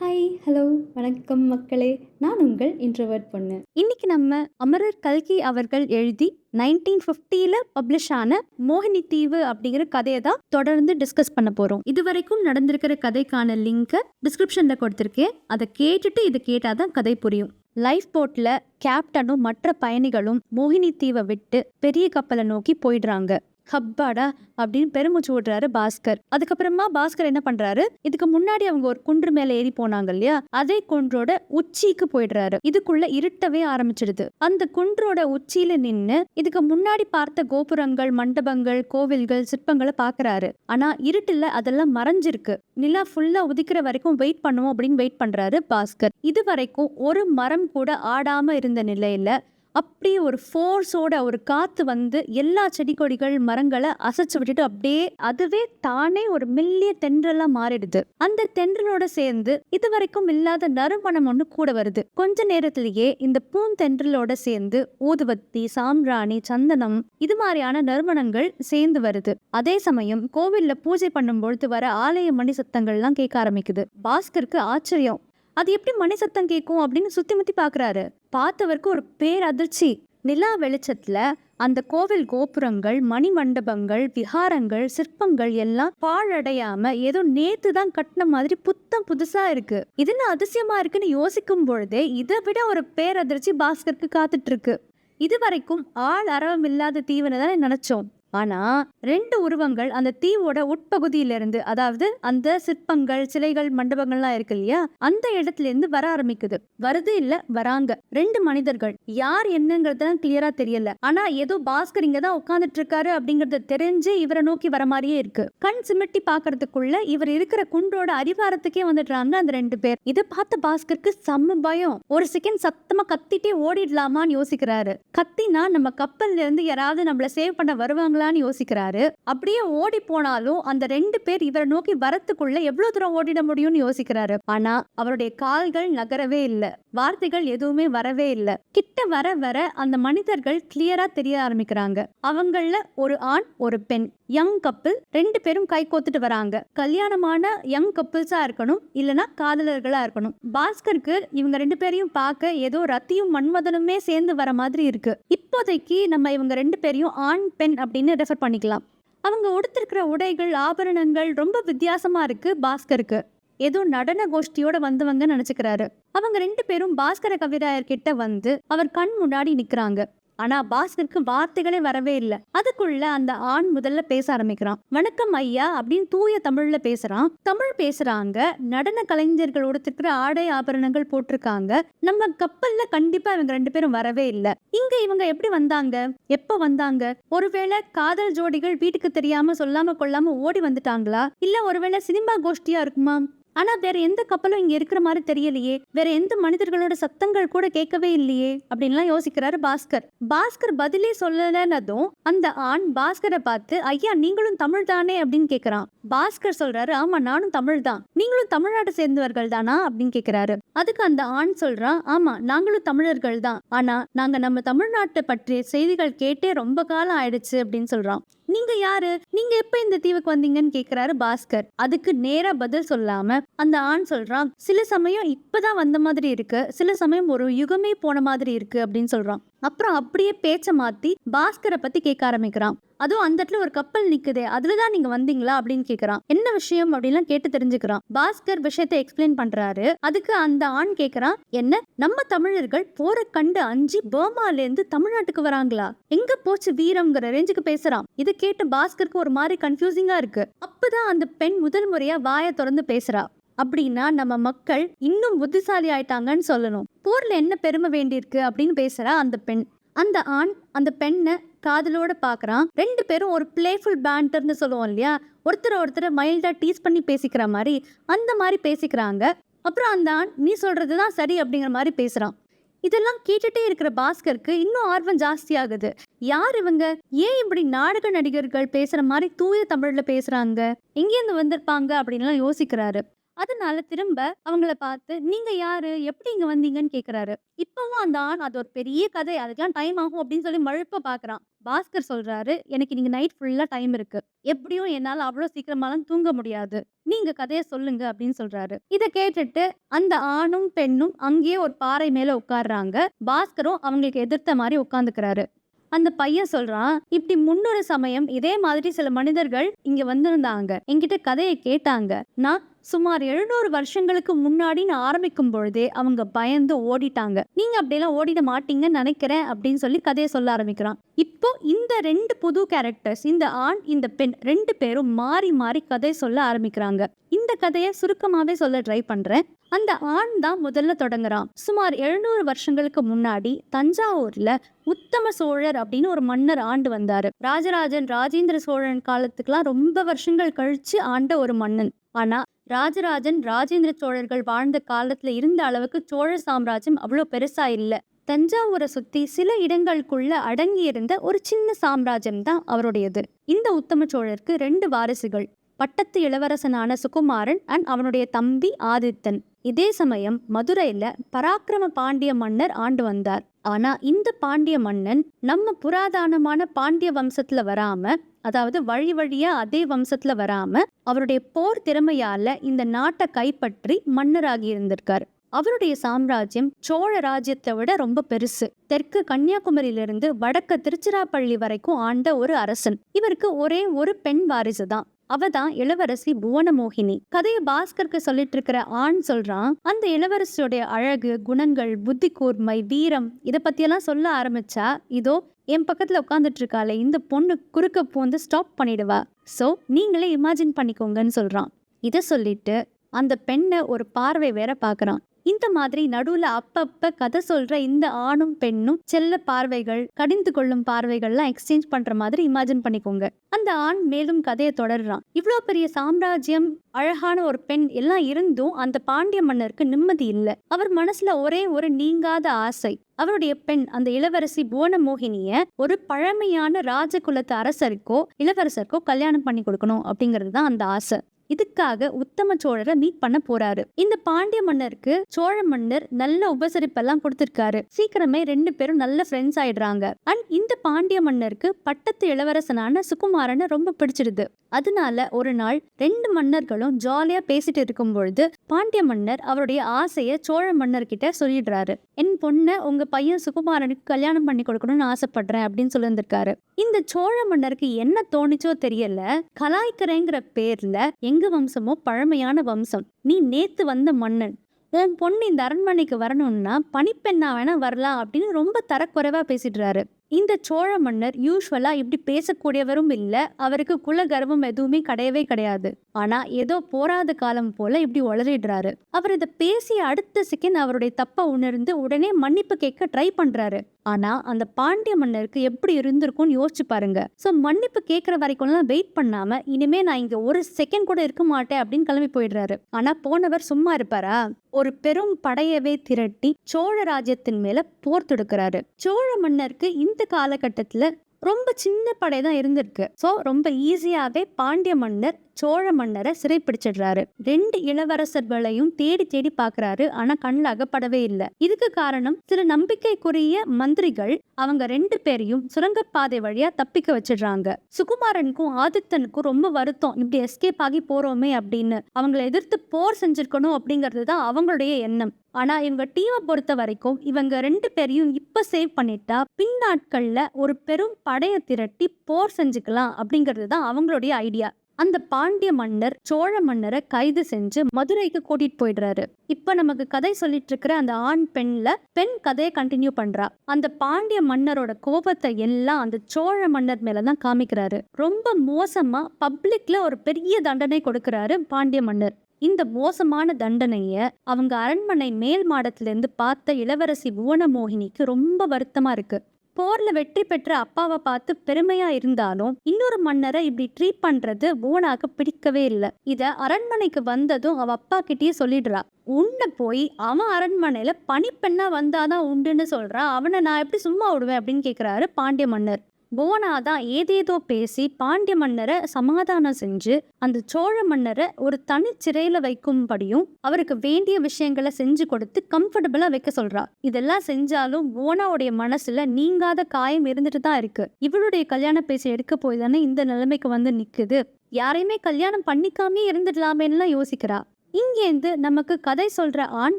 Hi, hello, வணக்கம் மக்களே. நான் உங்கள் இன்ட்ரோவர்ட் பொண்ணு. இன்னைக்கு நம்ம அமரர் கல்கி அவர்கள் எழுதி 1950ல பப்ளிஷ் ஆன மோகினி தீவு அப்படிங்கிற கதையை தான் தொடர்ந்து டிஸ்கஸ் பண்ண போறோம். இதுவரைக்கும் நடந்திருக்கிற கதைக்கான லிங்கை டிஸ்கிரிப்ஷன்ல கொடுத்திருக்கேன். அதை கேட்டுட்டு இது கேட்டாதான் கதை புரியும். லைஃப் போட்ல கேப்டனும் மற்ற பயணிகளும் மோகினி தீவை விட்டு பெரிய கப்பலை நோக்கி போயிடுறாங்க. ஹப்பாடா அப்படின்னு பெருமூச்சு விடுறாரு பாஸ்கர். அதுக்கப்புறமா பாஸ்கர் என்ன பண்றாரு, இதுக்கு முன்னாடி அவங்க ஒரு குன்று மேல ஏறி போனாங்க இல்லையா, அதே குன்றோட உச்சிக்கு போயிடுறாரு. இதுக்குள்ள இருட்டவே ஆரம்பிச்சிடுது. அந்த குன்றோட உச்சியில நின்னு இதுக்கு முன்னாடி பார்த்த கோபுரங்கள், மண்டபங்கள், கோவில்கள், சிற்பங்களை பாக்குறாரு. ஆனா இருட்டுல அதெல்லாம் மறைஞ்சிருக்கு. நிலா ஃபுல்லா உதிக்கிற வரைக்கும் வெயிட் பண்ணுவோம் அப்படின்னு வெயிட் பண்றாரு பாஸ்கர். இது வரைக்கும் ஒரு மரம் கூட ஆடாம இருந்த நிலையில அப்படியே ஒரு ஃபோர்ஸோட ஒரு காத்து வந்து எல்லா செடி கொடிகள் மரங்களை அசைச்சு விட்டுட்டு அப்படியே அதுவே தானே ஒரு மெல்லிய தென்றலா மாறிடுது. அந்த தென்றலோட சேர்ந்து இது வரைக்கும் இல்லாத நறுமணம் ஒண்ணு கூட வருது. கொஞ்ச நேரத்திலேயே இந்த பூந்தென்றலோட சேர்ந்து ஊதுவத்தி, சாம்பிராணி, சந்தனம் இது மாதிரியான நறுமணங்கள் சேர்ந்து வருது. அதே சமயம் கோவில்ல பூஜை பண்ணும் பொழுது வர ஆலய மணி சத்தங்கள்லாம் கேட்க ஆரம்பிக்குது. பாஸ்கருக்கு ஆச்சரியம், அது எப்படி மணி சத்தம் கேட்கும் அப்படின்னு சுத்தி முத்தி பாக்குறாரு. பார்த்தவருக்கு ஒரு பேரதிர்ச்சி. நிலா வெளிச்சத்துல அந்த கோவில் கோபுரங்கள், மணி மண்டபங்கள், விஹாரங்கள், சிற்பங்கள் எல்லாம் பாழடையாம ஏதோ நேத்து தான் கட்டின மாதிரி புத்தம் புதுசா இருக்கு. இது என்ன அதிசயமா இருக்குன்னு யோசிக்கும் பொழுதே இதை விட ஒரு பேரதிர்ச்சி பாஸ்கருக்கு காத்துட்டு இருக்கு. இது வரைக்கும் ஆள் அரவம் இல்லாத தீவுன்னு தானே நினைச்சோம். ஆனா 2 உருவங்கள் அந்த தீவோட உட்பகுதியிலிருந்து, அதாவது அந்த சிற்பங்கள், சிலைகள், மண்டபங்கள்லாம் இருக்கு இல்லையா, அந்த இடத்துல இருந்து வர ஆரம்பிக்குது. வருது இல்ல, வராங்க 2 மனிதர்கள். யார் என்னங்கிறது கிளியரா தெரியல. ஆனா ஏதோ பாஸ்கர் இங்கதான் உட்கார்ந்துட்டு இருக்காரு அப்படிங்கறது தெரிஞ்சு இவரை நோக்கி வர மாதிரியே இருக்கு. கண் சிமிட்டி பாக்குறதுக்குள்ள இவர் இருக்கிற குன்றோட அடிவாரத்துக்கே வந்துடுறாங்க அந்த 2 பேர். இதை பார்த்த பாஸ்கருக்கு செம்ம பயம். ஒரு செகண்ட் சத்தமா கத்திட்டே ஓடிடலாமான்னு யோசிக்கிறாரு. கத்தினா நம்ம கப்பல்ல இருந்து யாராவது நம்மள சேவ் பண்ண வருவாங்களா யோசிக்கிறாரு. அப்படியே ஓடி போனாலும் அந்த 2 பேர் இவரை நோக்கி வரத்துக்குள்ள எவ்வளவு தூரம் ஓடிட முடியும்னு யோசிக்கிறாரு. ஆனா அவருடைய கால்கள் நகரவே இல்ல, வார்த்தைகள் எதுவுமே வரவே இல்ல. கிட்ட வர வர அந்த மனிதர்கள் கிளியரா தெரிய ஆரம்பிக்கிறாங்க. அவங்கள ஒரு ஆண், ஒரு பெண், யங் கப்பிள். 2 பேரும் கை கோத்துட்டு வராங்க. கல்யாணமான யங் கப்பிள்ஸா இருக்கணும், இல்லனா காதலர்களா இருக்கணும். பாஸ்கருக்கு இவங்க 2 பேரையும் பார்க்க ஏதோ ரத்தியும் மன்மதனுமே சேர்ந்து வர மாதிரி இருக்கு. இப்போதைக்கு நம்ம இவங்க 2 பேரையும் ஆண், பெண் அப்படின்னு ரெஃபர் பண்ணிக்கலாம். அவங்க உடுத்திருக்கிற உடைகள், ஆபரணங்கள் ரொம்ப வித்தியாசமா இருக்கு பாஸ்கருக்கு. ஏதோ நடன கோஷ்டியோட வந்தவங்க நினைச்சுக்கிறாரு. அவங்க 2 பேரும் பாஸ்கர கவிராயர் கிட்ட வந்து அவர் கண் முன்னாடி நிக்கிறாங்க. ஆனா பாஸ்கருக்கு வார்த்தைகளே வரவே இல்லை. அதுக்குள்ள அந்த ஆண் முதல்ல பேச ஆரம்பிக்கிறான். வணக்கம் ஐயா அப்படின்னு தூய தமிழ்ல பேசுறான். தமிழ் பேசுறாங்க. நடன கலைஞர்கள் உடுத்திருக்கிற ஆடை ஆபரணங்கள் போட்டிருக்காங்க. நம்ம கப்பல்ல கண்டிப்பா இவங்க 2 பேரும் வரவே இல்லை. இங்க இவங்க எப்படி வந்தாங்க, எப்ப வந்தாங்க? ஒருவேளை காதல் ஜோடிகள் வீட்டுக்கு தெரியாம சொல்லாம கொள்ளாம ஓடி வந்துட்டாங்களா, இல்ல ஒருவேளை சினிமா கோஷ்டியா இருக்குமா? ஆனா வேற எந்த கப்பலும் இங்க இருக்கிற மாதிரி தெரியலையே, வேற எந்த மனிதர்களோட சத்தங்கள் கூட கேட்கவே இல்லையே அப்படின்லாம் யோசிக்கிறாரு பாஸ்கர். பாஸ்கர் பதிலே சொல்லலன்னதும் அந்த ஆண் பாஸ்கரை பார்த்து, ஐயா நீங்களும் தமிழ் தானே அப்படின்னு கேக்குறான். பாஸ்கர் சொல்றாரு, ஆமா நானும் தமிழ் தான். நீங்களும் தமிழ்நாட்டை சேர்ந்தவர்கள் தானா அப்படின்னு கேக்குறாரு. அதுக்கு அந்த ஆண் சொல்றான், ஆமா நாங்களும் தமிழர்கள் தான், ஆனா நாங்க நம்ம தமிழ்நாட்டை பற்றிய செய்திகள் கேட்டே ரொம்ப காலம் ஆயிடுச்சு அப்படின்னு சொல்றான். நீங்க யாரு, நீங்க எப்ப இந்த தீவுக்கு வந்தீங்கன்னு கேக்குறாரு பாஸ்கர். அதுக்கு நேரா பதில் சொல்லாம அந்த ஆண் சொல்றான், சில சமயம் இப்பதான் வந்த மாதிரி இருக்கு, சில சமயம் ஒரு யுகமே போன மாதிரி இருக்கு அப்படின்னு சொல்றான். அப்புறம் அப்படியே பேச்ச மாத்தி பாஸ்கரை பத்தி கேட்க ஆரம்பிக்கிறான். அதுவும் அந்த இடத்துல ஒரு கப்பல் நிக்குதே, அதுலதான் நீங்க வந்தீங்களா அப்படின்னு கேக்குறான். என்ன விஷயம் அப்படின்லாம் கேட்டு தெரிஞ்சுக்கிறான். பாஸ்கர் விஷயத்தை எக்ஸ்பிளைன் பண்றாரு. அதுக்கு அந்த ஆண் கேக்குறான், என்ன நம்ம தமிழர்கள் போரை கண்டு அஞ்சி பர்மால இருந்து தமிழ்நாட்டுக்கு வராங்களா, எங்க போச்சு வீரம்ங்கிற ரேஞ்சுக்கு பேசுறான். இதை கேட்டு பாஸ்கருக்கு ஒரு மாதிரி கன்ஃபியூசிங்கா இருக்கு. அப்பதான் அந்த பெண் முதல் முறையா வாயை திறந்து பேசுறா. அப்படின்னா நம்ம மக்கள் இன்னும் புத்திசாலி ஆயிட்டாங்கன்னு சொல்லணும். போர்ல என்ன பெருமை வேண்டியிருக்கு அப்படின்னு பேசுறா அந்த பெண். அந்த ஆண் அந்த பெண்ணை காதலோட பாக்குறான். 2 பேரும் ஒரு பிளேஃபுல் பேண்டர்னு சொல்லுவோம் இல்லையா, ஒருத்தரை மைல்டா டீஸ் பண்ணி பேசிக்கிற மாதிரி, அந்த மாதிரி பேசிக்கிறாங்க. அப்புறம் அந்த ஆண் நீ சொல்றதுதான் சரி அப்படிங்கிற மாதிரி பேசுறான். இதெல்லாம் கேட்டுட்டே இருக்கிற பாஸ்கருக்கு இன்னும் ஆர்வம் ஜாஸ்தி ஆகுது. யார் இவங்க, ஏன் இப்படி நாடக நடிகர்கள் பேசுற மாதிரி தூய தமிழ்ல பேசுறாங்க, எங்கேருந்து வந்திருப்பாங்க அப்படின்லாம் யோசிக்கிறாரு. அதனால திரும்ப அவங்கள பார்த்து, "நீங்க யாரு? எப்படி இங்க வந்தீங்கன்னு?" கேட்கிறாரு. இப்பவும் அந்த ஆண், "அது ஒரு பெரிய கதை. அதுக்கெல்லாம் டைம் ஆகும்." அப்படின்னு சொல்லி மழுப்ப பார்க்குறான். பாஸ்கர் சொல்றாரு, "எனக்கு இன்னைக்கு நைட் ஃபுல்லா டைம் இருக்கு. எப்படியும் என்னால அவ்வளோ சீக்கிரமாலாம் தூங்க முடியாது. நீங்க கதைய சொல்லுங்க." அப்படின்னு சொல்றாரு. இத கேட்டுட்டு அந்த ஆணும், பெண்ணும் அங்கேயே ஒரு பாறை மேல உட்கார்றாங்க. பாஸ்கரும் அவங்களுக்கு எதிர்த்த மாரி உட்கார்ந்துக்கிறாரு. அந்த பையன் சொல்றான், "இப்படி முன்னொரு சமயம் இதே மாதிரி சில மனிதர்கள் இங்க வந்திருந்தாங்க. என்கிட்ட கதைய கேட்டாங்க. நான் சுமார் 700 வருஷங்களுக்கு முன்னாடின்னு ஆரம்பிக்கும் பொழுதே அவங்க பயந்து ஓடிட்டாங்க. நீங்க அப்படியெல்லாம் ஓடிட மாட்டீங்கன்னு நினைக்கிறேன்." அப்படின்னு சொல்லி கதையை சொல்ல ஆரம்பிக்கிறான். இப்போ இந்த 2 புது கேரக்டர்ஸ், இந்த ஆண், இந்த பெண் 2 பேரும் மாறி மாறி கதை சொல்ல ஆரம்பிக்கிறாங்க. இந்த கதையை சுருக்கமாவே சொல்ல ட்ரை பண்றேன். அந்த ஆண் தான் முதல்ல தொடங்குறான். சுமார் 700 வருஷங்களுக்கு முன்னாடி தஞ்சாவூர்ல உத்தம சோழர் அப்படின்னு ஒரு மன்னர் ஆண்டு வந்தாரு. ராஜராஜன், ராஜேந்திர சோழன் காலத்துக்குலாம் ரொம்ப வருஷங்கள் கழிச்சு ஆண்ட ஒரு மன்னன். ஆனா ராஜராஜன், ராஜேந்திர சோழர்கள் வாழ்ந்த காலத்துல இருந்த அளவுக்கு சோழ சாம்ராஜ்யம் அவ்வளோ பெருசா இல்ல. தஞ்சாவூரை சுத்தி சில இடங்களுக்குள்ள அடங்கி இருந்த ஒரு சின்ன சாம்ராஜ்யம் தான் அவருடையது. இந்த உத்தம சோழருக்கு 2 வாரிசுகள், பட்டத்து இளவரசனான சுகுமாரன் அண்ட் அவனுடைய தம்பி ஆதித்தன். இதே சமயம் மதுரையில பராக்கிரம பாண்டிய மன்னர் ஆண்டு வந்தார். ஆனா இந்த பாண்டிய மன்னன் நம்ம புராதனமான பாண்டிய வம்சத்துல வராம, அதாவது வழி வழியா அதே வம்சத்துல வராம, அவருடைய போர் திறமையால இந்த நாட்டை கைப்பற்றி மன்னராகி இருந்திருக்கார். அவருடைய சாம்ராஜ்யம் சோழ ராஜ்யத்தை விட ரொம்ப பெருசு. தெற்கு கன்னியாகுமரியிலிருந்து வடக்கு திருச்சிராப்பள்ளி வரைக்கும் ஆண்ட ஒரு அரசன். இவருக்கு ஒரே ஒரு பெண் வாரிசு தான். அவதான் இளவரசி புவனமோகினி. கதையை பாஸ்கருக்கு சொல்லிட்டு இருக்கிற ஆண் சொல்றான், அந்த இளவரசியோடைய அழகு, குணங்கள், புத்தி கூர்மை, வீரம் இதை பத்தியெல்லாம் சொல்ல ஆரம்பிச்சா, இதோ என் பக்கத்துல உட்காந்துட்டு இருக்காளே இந்த பொண்ணு குறுக்க பூந்து ஸ்டாப் பண்ணிடுவா. சோ நீங்களே இமேஜின் பண்ணிக்கோங்கன்னு சொல்றான். இதை சொல்லிட்டு அந்த பெண்ணை ஒரு பார்வை வேற பாக்குறான். இந்த மாதிரி நடுவுல அப்பப்ப கதை சொல்ற இந்த ஆணும் பெண்ணும் செல்ல பார்வைகள், கடிந்து கொள்ளும் பார்வைகள்லாம் எக்ஸ்சேஞ்ச் பண்ற மாதிரி இமேஜின் பண்ணிக்கோங்க. அந்த ஆண் மேலும் கதையை தொடர்றான். இவ்வளோ பெரிய சாம்ராஜ்யம், அழகான ஒரு பெண் எல்லாம் இருந்தும் அந்த பாண்டிய மன்னருக்கு நிம்மதி இல்லை. அவர் மனசுல ஒரே ஒரு நீங்காத ஆசை. அவருடைய பெண் அந்த இளவரசி புவனமோகினிய ஒரு பழமையான ராஜகுலத்து அரசருக்கோ இளவரசருக்கோ கல்யாணம் பண்ணி கொடுக்கணும் அப்படிங்கிறது தான் அந்த ஆசை. இதுக்காக உத்தம சோழரை மீட் பண்ண போறாரு. இந்த பாண்டிய மன்னருக்கு சோழ மன்னர் நல்ல உபசரிப்பெல்லாம் கொடுத்திருக்காரு. சீக்கிரமே 2 பேரும் நல்ல ஃப்ரெண்ட்ஸ் ஆயிடுறாங்க. அண்ட் இந்த பாண்டிய மன்னருக்கு பட்டத்து இளவரசனான சுகுமாரனை ரொம்ப பிடிச்சிருது. அதனால ஒரு நாள் 2 மன்னர்களும் ஜாலியா பேசிட்டு இருக்கும் பொழுது பாண்டிய மன்னர் அவருடைய ஆசைய சோழ மன்னர்கிட்ட சொல்லிடுறாரு. என் பொண்ணை உங்க பையன் சுகுமாரனுக்கு கல்யாணம் பண்ணி கொடுக்கணும்னு ஆசைப்படுறேன் அப்படின்னு சொல்லியிருந்திருக்காரு. இந்த சோழ மன்னருக்கு என்ன தோணிச்சோ தெரியல, கலாய்க்கிறேங்கிற பேர்ல எங்க வம்சமோ பழமையான வம்சம், நீ நேத்து வந்த மன்னன், உன் பொண்ணு இந்த அரண்மனைக்கு வரணும்னா பணிப்பெண்ணா வேணா வரலாம் அப்படின்னு ரொம்ப தரக்குறைவா பேசிடுறாரு. இந்த சோழ மன்னர் யூஸ்வலா இப்படி பேசக்கூடியவரும் இல்ல, அவருக்கு குல கர்வம் எதுவுமே கிடையவே கிடையாது. ஆனா ஏதோ போராத காலம் போல இப்படி உளறிடுறாரு. அவர் இதை பேசிய அடுத்த செகண்ட் அவருடைய தப்ப உணர்ந்து உடனே மன்னிப்பு கேட்க ட்ரை பண்றாரு. ஆனா அந்த பாண்டிய மன்னருக்கு எப்படி இருந்திருக்கும்னு யோசிச்சு பாருங்க. சோ மன்னிப்பு கேட்கற வரைக்கும்லாம் வெயிட் பண்ணாம, இனிமே நான் இங்க ஒரு செகண்ட் கூட இருக்க மாட்டேன் அப்படின்னு கிளம்பி போயிடுறாரு. ஆனா போனவர் சும்மா இருப்பாரா? ஒரு பெரும் படையவே திரட்டி சோழ ராஜ்யத்தின் மேல போர் தொடுக்கிறாரு. சோழ மன்னருக்கு இந்த காலகட்டத்துல ரொம்ப சின்ன படை தான் இருந்திருக்கு. சோ ரொம்ப ஈஸியாவே பாண்டிய மன்னர் சோழ மன்னரை சிறைப்பிடிச்சிடுறாரு. 2 இளவரசர்களையும் தேடி தேடி பாக்குறாரு. ஆனா கண்ணில் அகப்படவே இல்லை. இதுக்கு காரணம் சில நம்பிக்கைக்குரிய மந்திரிகள் அவங்க 2 பேரையும் சுரங்கப்பாதை வழியா தப்பிக்க வச்சிடுறாங்க. சுகுமாரனுக்கும் ஆதித்தனுக்கும் ரொம்ப வருத்தம், இப்படி எஸ்கேப் ஆகி போறோமே அப்படின்னு. அவங்களை எதிர்த்து போர் செஞ்சிருக்கணும் அப்படிங்கிறது தான் அவங்களுடைய எண்ணம். ஆனா இவங்க டீமை பொறுத்த வரைக்கும் இவங்க 2 பேரையும் இப்ப சேவ் பண்ணிட்டா பின் நாட்கள்ல ஒரு பெரும் படையை திரட்டி போர் செஞ்சுக்கலாம் அப்படிங்கிறது தான் அவங்களுடைய ஐடியா. அந்த பாண்டிய மன்னர் சோழ மன்னரை கைது செஞ்சு மதுரைக்கு கூட்டிட்டு போயிடுறாரு. இப்ப நமக்கு கதை சொல்லிட்டு இருக்கிற அந்த ஆண் பெண்ல பெண் கதையை கண்டினியூ பண்றா. அந்த பாண்டிய மன்னரோட கோபத்தை எல்லாம் அந்த சோழ மன்னர் மேலதான் காமிக்கிறாரு. ரொம்ப மோசமா பப்ளிக்ல ஒரு பெரிய தண்டனை கொடுக்கிறாரு பாண்டிய மன்னர். இந்த மோசமான தண்டனைய அவங்க அரண்மனை மேல் மாடத்திலிருந்து பார்த்த இளவரசி புவனமோகினிக்கு ரொம்ப வருத்தமா இருக்கு. போர்ல வெற்றி பெற்ற அப்பாவை பார்த்து பெருமையா இருந்தாலும் இன்னொரு மன்னரை இப்படி ட்ரீட் பண்றது புவனாக்கு பிடிக்கவே இல்லை. இத அரண்மனைக்கு வந்ததும் அவ அப்பா கிட்டயே சொல்லிடுறா. உன்னை போய் அவன் அரண்மனையில பணிப்பெண்ணா வந்தாதான் உண்டுன்னு சொல்றா, அவனை நான் எப்படி சும்மா விடுவேன் அப்படின்னு கேக்குறாரு பாண்டிய மன்னர். புவனா தான் ஏதேதோ பேசி பாண்டிய மன்னரை சமாதானம் செஞ்சு அந்த சோழ மன்னரை ஒரு தனி சிறையில வைக்கும்படியும் அவருக்கு வேண்டிய விஷயங்களை செஞ்சு கொடுத்து கம்ஃபர்டபுளா வைக்க சொல்றா. இதெல்லாம் செஞ்சாலும் புவனாவுடைய மனசுல நீங்காத காயம் இருந்துட்டு தான் இருக்கு. இவளுடைய கல்யாண பேச்சை எடுக்க போய் தானே இந்த நிலைமைக்கு வந்து நிக்குது. யாரையுமே கல்யாணம் பண்ணிக்காமே இருந்துடலாமேன்னு யோசிக்கிறா. இங்கேருந்து நமக்கு கதை சொல்ற ஆண்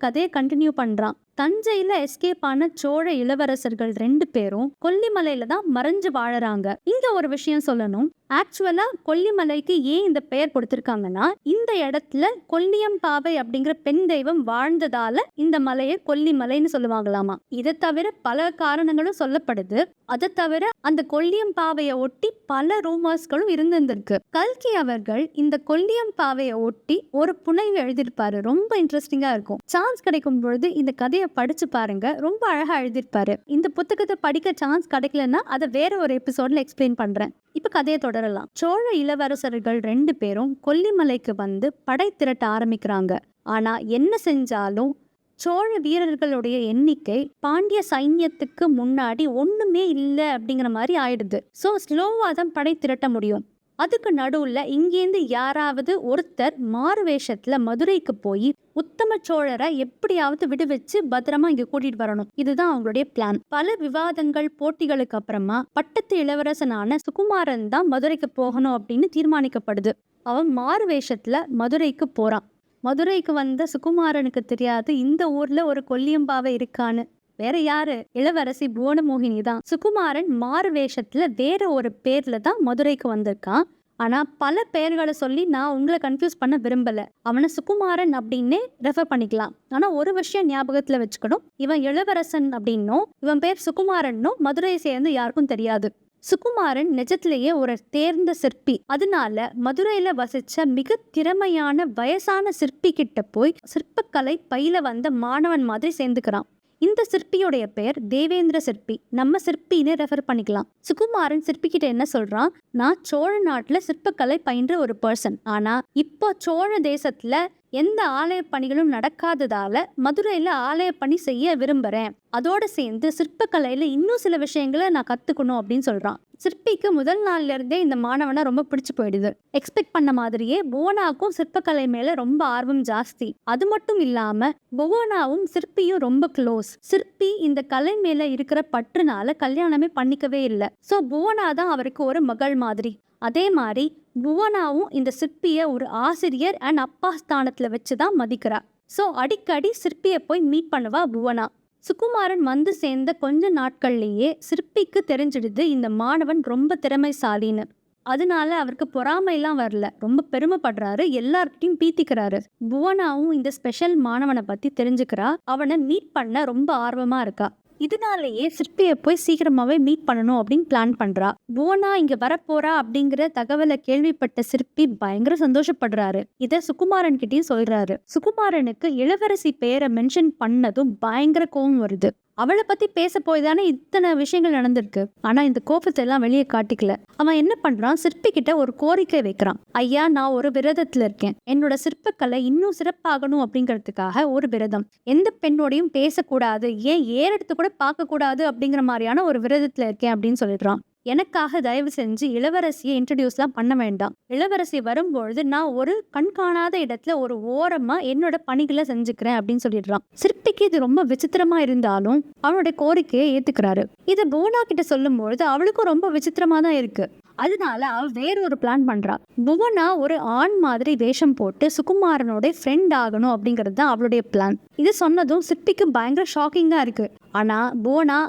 கதையை கண்டினியூ பண்றான். தஞ்சையில எஸ்கேப் ஆன சோழ இளவரசர்கள் 2 பேரும் கொல்லிமலையில தான் மறைஞ்சு வாழறாங்க. இங்க ஒரு விஷயம் சொல்லணும். ஆக்சுவலா கொல்லிமலைக்கு ஏன் இந்த பெயர் கொடுத்திருக்காங்கன்னா, இந்த இடத்துல கொல்லியம்பாவை அப்படிங்கிற பெண் தெய்வம் வாழ்ந்ததால இந்த மலையை கொல்லிமலைன்னு சொல்லுவாங்களாமா. இதை தவிர பல காரணங்களும் சொல்லப்படுது. அதை தவிர அந்த கொல்லியம்பாவையை ஒட்டி பல ரூமர்ஸ்களும் இருந்திருக்கு. கல்கி அவர்கள் இந்த கொல்லியம்பாவையை ஒட்டி ஒரு புனைவு எழுதியிருப்பாரு. ரொம்ப இன்ட்ரெஸ்டிங்கா இருக்கும். சான்ஸ் கிடைக்கும் பொழுது இந்த கதையை படிச்சு பாருங்க. ரொம்ப அழகா எழுதியிருப்பாரு. இந்த புத்தகத்தை படிக்க சான்ஸ் கிடைக்கலன்னா அதை வேற ஒரு எபிசோட்ல எக்ஸ்பிளைன் பண்றேன். இப்ப கதையை தொடரலாம். சோழ இளவரசர்கள் 2 பேரும் கொல்லிமலைக்கு வந்து படை திரட்ட ஆரம்பிக்கிறாங்க. ஆனா என்ன செஞ்சாலும் சோழ வீரர்களுடைய எண்ணிக்கை பாண்டிய சைன்யத்துக்கு முன்னாடி ஒண்ணுமே இல்லை அப்படிங்கிற மாதிரி ஆயிடுது. ஸோ ஸ்லோவா தான் படை திரட்ட முடியும். அதுக்கு நடுவுல இங்கேருந்து யாராவது ஒருத்தர் மாறு வேஷத்துல மதுரைக்கு போய் உத்தம சோழரை எப்படியாவது விடுவிச்சு பத்திரமா இங்க கூட்டிட்டு வரணும். இதுதான் அவங்களுடைய பிளான். பல விவாதங்கள் போட்டிகளுக்கு அப்புறமா பட்டத்து இளவரசனான சுகுமாரன் தான் மதுரைக்கு போகணும் அப்படின்னு தீர்மானிக்கப்படுது. அவன் மாறு வேஷத்துல மதுரைக்கு போறான். மதுரைக்கு வந்த சுகுமாரனுக்கு தெரியாது இந்த ஊர்ல ஒரு கொல்லியம்பாவை இருக்கான்னு. வேற யாரு? இளவரசி புவனமோகினி தான். சுகுமாரன் மாறு வேஷத்துல வேற ஒரு பேர்ல தான் மதுரைக்கு வந்திருக்கான். ஆனா பல பெயர்களை சொல்லி நான் உங்களை கன்ஃபியூஸ் பண்ண விரும்பல. அவனை சுகுமாரன் அப்படின்னே ரெஃபர் பண்ணிக்கலாம். ஆனா ஒரு விஷயம் ஞாபகத்துல வச்சுக்கணும். இவன் இளவரசன் அப்படின்னும் இவன் பேர் சுகுமாரன்னும் மதுரையை சேர்ந்து யாருக்கும் தெரியாது. சுகுமாரன் நிஜத்திலேயே ஒரு தேர்ந்த சிற்பி. அதனால மதுரையில வசிச்ச மிக திறமையான வயசான சிற்பி கிட்ட போய் சிற்பக்கலை பயில வந்த மாணவன் மாதிரி சேர்ந்துக்கிறான். இந்த சிற்பியோடைய பெயர் தேவேந்திர சிற்பி. நம்ம சிற்பின்னு ரெஃபர் பண்ணிக்கலாம். சுகுமாரன் சிற்பி கிட்ட என்ன சொல்றான்? நான் சோழ நாட்டுல சிற்பக்கலை பயின்ற ஒரு பர்சன். ஆனா இப்போ சோழ தேசத்துல எந்த ஆலய பணிகளும் நடக்காததால மதுரையில ஆலய பணி செய்ய விரும்புறேன். அதோட சேர்ந்து சிற்பக்கலையில இன்னும் சில விஷயங்களை நான் கத்துக்கணும் அப்படின்னு சொல்றான். சிற்பிக்கு முதல் நாள்ல இருந்தே இந்த மாணவனை ரொம்ப பிடிச்சு போயிடுது. எக்ஸ்பெக்ட் பண்ண மாதிரியே புவனாக்கும் சிற்பக்கலை மேல ரொம்ப ஆர்வம் ஜாஸ்தி. அது மட்டும் இல்லாம புவனாவும் சிற்பியும் ரொம்ப க்ளோஸ். சிற்பி இந்த கலை மேல இருக்கிற பற்றுனால கல்யாணமே பண்ணிக்கவே இல்லை. சோ புவனா தான் அவருக்கு ஒரு மகள் மாதிரி. அதே மாதிரி புவனாவும் இந்த சிற்பிய ஒரு ஆசிரியர் அண்ட் அப்பா ஸ்தானத்துல வச்சுதான் மதிக்கிறா. சோ அடிக்கடி சிற்பிய போய் மீட் பண்ணுவா புவனா. சுகுமாரன் வந்து சேர்ந்த கொஞ்ச நாட்கள்லயே சிற்பிக்கு தெரிஞ்சிடுது இந்த மாணவன் ரொம்ப திறமைசாலின்னு. அதனால அவருக்கு பொறாமையெல்லாம் வரல. ரொம்ப பெருமைப்படுறாரு. எல்லார்கிட்டையும் பீத்திக்கிறாரு. புவனாவும் இந்த ஸ்பெஷல் மாணவனை பத்தி தெரிஞ்சுக்கிறா. அவனை மீட் பண்ண ரொம்ப ஆர்வமா இருக்கா. இதனாலேயே சிற்பியை போய் சீக்கிரமாவே மீட் பண்ணணும் அப்படின்னு பிளான் பண்றா. புவனா இங்க வரப்போறா அப்படிங்கிற தகவலை கேள்விப்பட்ட சிற்பி பயங்கர சந்தோஷப்படுறாரு. இத சுகுமாரன் கிட்டயும் சொல்றாரு. சுகுமாரனுக்கு இளவரசி பேரை மென்ஷன் பண்ணதும் பயங்கர கோபம் வருது. அவளை பத்தி பேச போய் தானே இத்தனை விஷயங்கள் நடந்திருக்கு. ஆனா இந்த கோபத்தை எல்லாம் வெளியே காட்டிக்கல. அவன் என்ன பண்றான்? சிற்பி கிட்ட ஒரு கோரிக்கை வைக்கிறான். ஐயா, நான் ஒரு விரதத்துல இருக்கேன். என்னோட சிற்பக்கலை இன்னும் சிறப்பாகணும் அப்படிங்கிறதுக்காக ஒரு விரதம். எந்த பெண்ணோடையும் பேசக்கூடாது, ஏன் ஏறெடுத்து கூட பார்க்க கூடாது அப்படிங்கிற மாதிரியான ஒரு விரதத்துல இருக்கேன் அப்படின்னு சொல்லிடுறான். எனக்காக தயவு செஞ்சு இளவரசியை இன்ட்ரடியூஸ்லாம் பண்ண வேண்டாம். இளவரசி வரும்பொழுது நான் ஒரு கண்காணாத இடத்துல ஒரு ஓரமா என்னோட பணிகளை செஞ்சுக்கிறேன் அப்படின்னு சொல்லிடுறான். சிற்பிக்கு இது ரொம்ப விசித்திரமா இருந்தாலும் அவனுடைய கோரிக்கையை ஏத்துக்கிறாரு. இதை புவனா கிட்ட சொல்லும் பொழுது அவளுக்கும் ரொம்ப விசித்திரமா தான் இருக்கு. அதனால அவ வேற ஒரு பிளான் பண்றா. புவனா ஒரு ஆண் மாதிரி வேஷம் போட்டு சுகுமாரனோட ஃப்ரெண்ட் ஆகணும் அப்படிங்கிறது தான் அவளுடைய பிளான். இது சொன்னதும் சிற்பிக்கு பயங்கர ஷாக்கிங்கா இருக்கு. ஆனா புவனா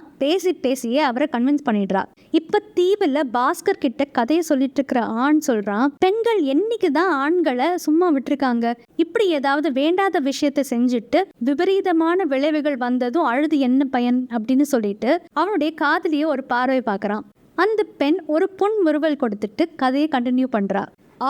பேசியே அவரை கன்வின்ஸ் பண்ணிடுறா. இப்ப தீவுல பாஸ்கர் கிட்ட கதையை சொல்லிட்டு இருக்கிற ஆண் சொல்றான், பெண்கள் என்னைக்குதான் ஆண்களை சும்மா விட்டுருக்காங்க? இப்படி ஏதாவது வேண்டாத விஷயத்த செஞ்சுட்டு விபரீதமான விளைவுகள் வந்ததும் அழுது என்ன பயன் அப்படின்னு சொல்லிட்டு அவனுடைய காதலிய ஒரு பார்வை பாக்குறான். அந்த பெண் ஒரு பொன் முறுவல் கொடுத்துட்டு கதையை கண்டினியூ பண்றா.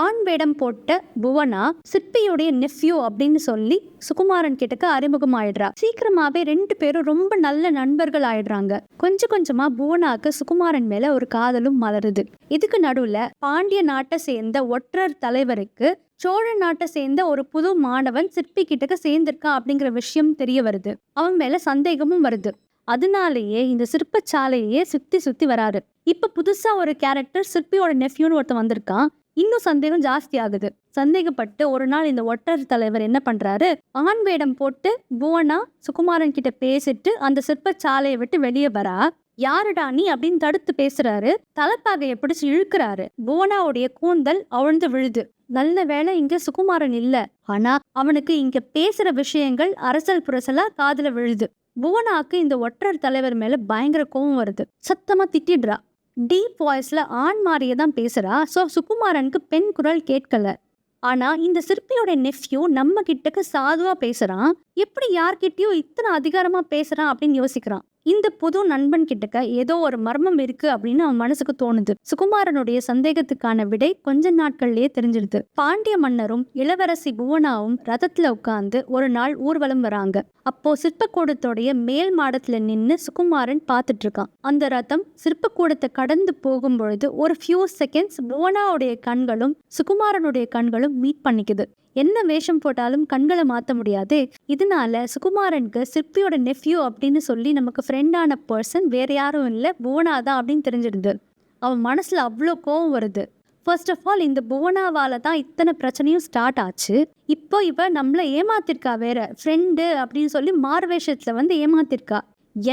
ஆண் வேடம் போட்ட புவனா சிற்பியுடைய நெஃப்யூ அப்படின்னு சொல்லி சுகுமாரன் கிட்டக்கு அறிமுகம் ஆயிடுறா. சீக்கிரமாவே 2 பேரும் ரொம்ப நல்ல நண்பர்கள் ஆயிடுறாங்க. கொஞ்சம் கொஞ்சமா புவனாக்கு சுகுமாரன் மேல ஒரு காதலும் மலருது. இதுக்கு நடுவுல பாண்டிய நாட்டை சேர்ந்த ஒற்றர் தலைவருக்கு சோழ நாட்டை சேர்ந்த ஒரு புது மாணவன் சிற்பி கிட்டக்கு சேர்ந்திருக்கான் அப்படிங்கிற விஷயம் தெரிய வருது. அவன் மேல சந்தேகமும் வருது. அதனாலேயே இந்த சிற்பச்சாலையே சுத்தி வராரு. இப்ப புதுசா ஒரு கேரக்டர் சிற்பியோட நெஃப்யூன்னு ஒருத்தன் வந்திருக்கான். இன்னும் சந்தேகம் ஜாஸ்தி ஆகுது. சந்தேகப்பட்டு ஒரு நாள் இந்த ஒற்றர் தலைவர் என்ன பண்றாரு, ஆண் வேடம் போட்டு புவனா சுகுமாரன் கிட்ட பேசிட்டு அந்த சிற்பச்சாலையை விட்டு வெளியே வரா. யாருடா நீ அப்படின்னு தடுத்து பேசுறாரு. தலைப்பாகையை பிடிச்சு இழுக்கிறாரு. புவனாவுடைய கூந்தல் அவிழ்ந்து விழுது. நல்ல வேளை இங்க சுகுமாரன் இல்ல. ஆனா அவனுக்கு இங்க பேசுற விஷயங்கள் அரசல் புரசலா காதுல விழுது. புவனாக்கு இந்த ஒற்றர் தலைவர் மேல பயங்கர கோவம் வருது. சத்தமா திட்டிடுறா. டீப் வாய்ஸ்ல ஆண் மாறியே தான் பேசுறா. சோ சுகுமாரனுக்கு பெண் குரல் கேட்கல. ஆனா இந்த சிற்பியோட நெஃப்யூ நம்ம கிட்டக்கு சாதுவா பேசுறான். எப்படி யார்கிட்டயும் இத்தனை அதிகாரமா பேசுறான் அப்படின்னு யோசிக்கிறான். இந்த புது நண்பன் கிட்டக்க ஏதோ ஒரு மர்மம் இருக்கு அப்படின்னு அவன் மனசுக்கு தோணுது. சுகுமாரனுடைய சந்தேகத்துக்கான விடை கொஞ்ச நாட்கள்லயே தெரிஞ்சிடுது. பாண்டிய மன்னரும் இளவரசி புவனாவும் ரதத்துல உட்கார்ந்து ஒரு நாள் ஊர்வலம் வராங்க. அப்போ சிற்பக்கூடத்தோடைய மேல் மாடத்துல நின்னு சுகுமாரன் பார்த்துட்டு இருக்கான். அந்த ரதம் சிற்பக்கூடத்தை கடந்து போகும் பொழுது ஒரு ஃபியூ செகண்ட்ஸ் புவனாவுடைய கண்களும் சுகுமாரனுடைய கண்களும் மீட் பண்ணிக்குது. என்ன வேஷம் போட்டாலும் கண்களை மாத்த முடியாதே. இதனால சுகுமாரனுக்கு சிற்பியோட நெஃப்யூ அப்படின்னு சொல்லி நமக்கு ஃப்ரெண்டான பர்சன் வேற யாரும் இல்லை, புவனா தான் அப்படின்னு தெரிஞ்சிடுது. அவன் மனசுல அவ்வளோ கோவம் வருது. ஃபர்ஸ்ட் ஆஃப் ஆல் இந்த புவனாவால தான் இத்தனை பிரச்சனையும் ஸ்டார்ட் ஆச்சு. இப்போ இவ நம்மள ஏமாத்திருக்கா, வேற ஃப்ரெண்டு அப்படின்னு சொல்லி மார்வேஷத்துல வந்து ஏமாத்திருக்கா.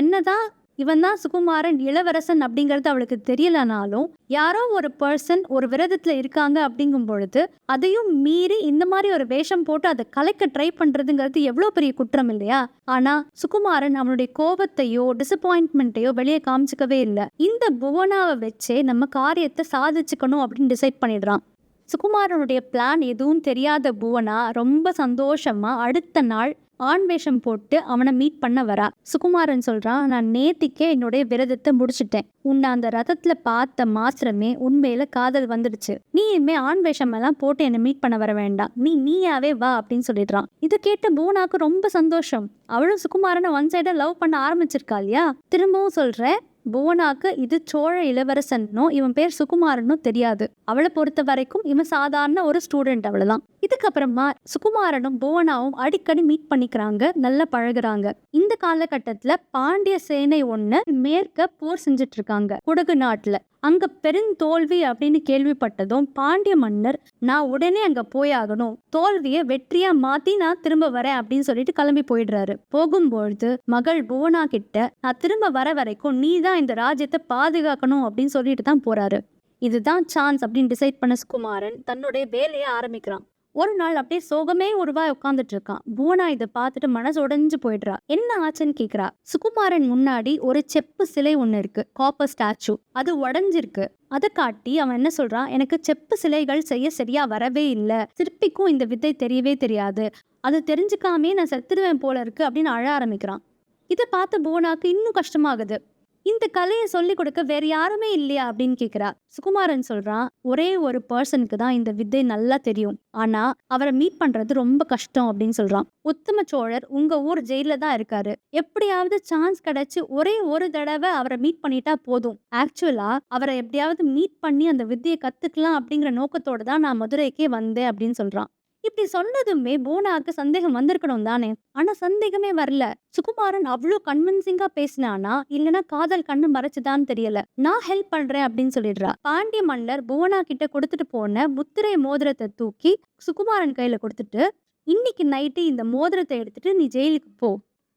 என்னதான் இவன் தான் சுகுமாரன் இளவரசன் அப்படிங்கிறது அவளுக்கு தெரியலனாலும் யாரோ ஒரு பர்சன் ஒரு விரதத்துல இருக்காங்க அப்படிங்கும் பொழுது அதையும் மீறி இந்த மாதிரி ஒரு வேஷம் போட்டு அதை கலைக்க ட்ரை பண்றதுங்கிறது எவ்வளவு பெரிய குற்றம் இல்லையா? ஆனா சுகுமாரன் அவனுடைய கோபத்தையோ டிசப்பாயின்ட்மெண்ட்டையோ வெளியே காமிச்சிக்கவே இல்லை. இந்த புவனாவை வச்சே நம்ம காரியத்தை சாதிச்சுக்கணும் அப்படின்னு டிசைட் பண்ணிடுறான். சுகுமாரனுடைய பிளான் எதுவும் தெரியாத புவனா ரொம்ப சந்தோஷமா அடுத்த நாள் ஆண் வேஷம் போட்டு அவனை மீட் பண்ண வரா. சுகுமாரன் சொல்றான், நான் நேத்திக்கே என்னுடைய விரதத்தை முடிச்சிட்டேன். உன்னை அந்த ரதத்துல பார்த்த மாத்திரமே உண்மையில காதல் வந்துடுச்சு. நீ இனிமே ஆண் வேஷம் எல்லாம் போட்டு என்னை மீட் பண்ண வர வேண்டாம், நீயாவே வா அப்படின்னு சொல்லிடுறான். இதை கேட்ட புவனாக்கு ரொம்ப சந்தோஷம். அவளும் சுகுமாரனை ஒன் சைடா லவ் பண்ண ஆரம்பிச்சிருக்கா இல்லையா? திரும்பவும் சொல்றேன், புவனாக்கு இது சோழ இளவரசனோ இவன் பேர் சுகுமாரனோ தெரியாது. அவளை பொறுத்த வரைக்கும் இவன் சாதாரண ஒரு ஸ்டூடெண்ட், அவ்வளவுதான். இதுக்கப்புறமா சுகுமாரனும் புவனாவும் அடிக்கடி மீட் பண்ணிக்கிறாங்க, நல்லா பழகுறாங்க. இந்த காலகட்டத்துல பாண்டிய சேனை ஒண்ணு மேற்க போர் செஞ்சுட்டு இருக்காங்க குடகு நாட்டுல. அங்க பெருந்தோல்வி அப்படின்னு கேள்விப்பட்டதும் பாண்டிய மன்னர், நான் உடனே அங்க போயாகணும், தோல்வியை வெற்றியா மாத்தி நான் திரும்ப வரேன் அப்படின்னு சொல்லிட்டு கிளம்பி போயிடுறாரு. போகும்பொழுது மகள் புவனா கிட்ட, நான் திரும்ப வர வரைக்கும் நீ தான் இந்த ராஜ்யத்தை பாதுகாக்கணும் அப்படின்னு சொல்லிட்டு தான் போறாரு. இதுதான் சான்ஸ் அப்படின்னு டிசைட் பண்ண சுகுமாரன் தன்னுடைய வேலையை ஆரம்பிக்கிறான். ஒரு நாள் அப்படியே சோகமே உருவாய் உட்காந்துட்டு இருக்கான். புவனா இதை பார்த்துட்டு மனசு உடைஞ்சு போயிடுறா. என்ன ஆச்சுன்னு கேக்குறா. சுகுமாரன் முன்னாடி ஒரு செப்பு சிலை ஒண்ணு இருக்கு, காப்பர் ஸ்டாச்சு. அது உடஞ்சிருக்கு. அதை காட்டி அவன் என்ன சொல்றான், எனக்கு செப்பு சிலைகள் செய்ய சரியா வரவே இல்லை, சிற்பிக்கும் இந்த வித்தை தெரியவே தெரியாது, அது தெரிஞ்சுக்காமே நான் செத்துடுவேன் போல இருக்கு அப்படின்னு அழ ஆரம்பிக்கிறான். இதை பார்த்து புவனாக்கு இன்னும் கஷ்டமாகுது. இந்த கலையை சொல்லி கொடுக்க வேற யாருமே இல்லையா அப்படின்னு கேக்குறா. சுகுமாரன் சொல்றான், ஒரே ஒரு பர்சனுக்கு தான் இந்த வித்தை நல்லா தெரியும், ஆனா அவரை மீட் பண்றது ரொம்ப கஷ்டம் அப்படின்னு சொல்றான். உத்தம சோழர் உங்க ஊர் ஜெயில தான் இருக்காரு. எப்படியாவது சான்ஸ் கிடைச்சு ஒரே ஒரு தடவை அவரை மீட் பண்ணிட்டா போதும். ஆக்சுவலா அவரை எப்படியாவது மீட் பண்ணி அந்த வித்தையை கத்துக்கலாம் அப்படிங்கிற நோக்கத்தோட தான் நான் மதுரைக்கே வந்தேன் அப்படின்னு சொல்றான். இப்படி சொன்னதுமே புவனாக்கு சந்தேகம் வந்திருக்கணும் தானே. ஆனா சந்தேகமே வரல. சுகுமாரன் அவ்வளோ கன்வின்சிங்கா பேசினானா இல்லைன்னா காதல் கண்ணு மறைச்சுதான்னு தெரியல. நான் ஹெல்ப் பண்றேன் அப்படின்னு சொல்லிடுறா. பாண்டிய மன்னர் புவனா கிட்ட கொடுத்துட்டு போன முத்திரை மோதிரத்தை தூக்கி சுகுமாரன் கையில கொடுத்துட்டு, இன்னைக்கு நைட்டு இந்த மோதிரத்தை எடுத்துட்டு நீ ஜெயிலுக்கு போ,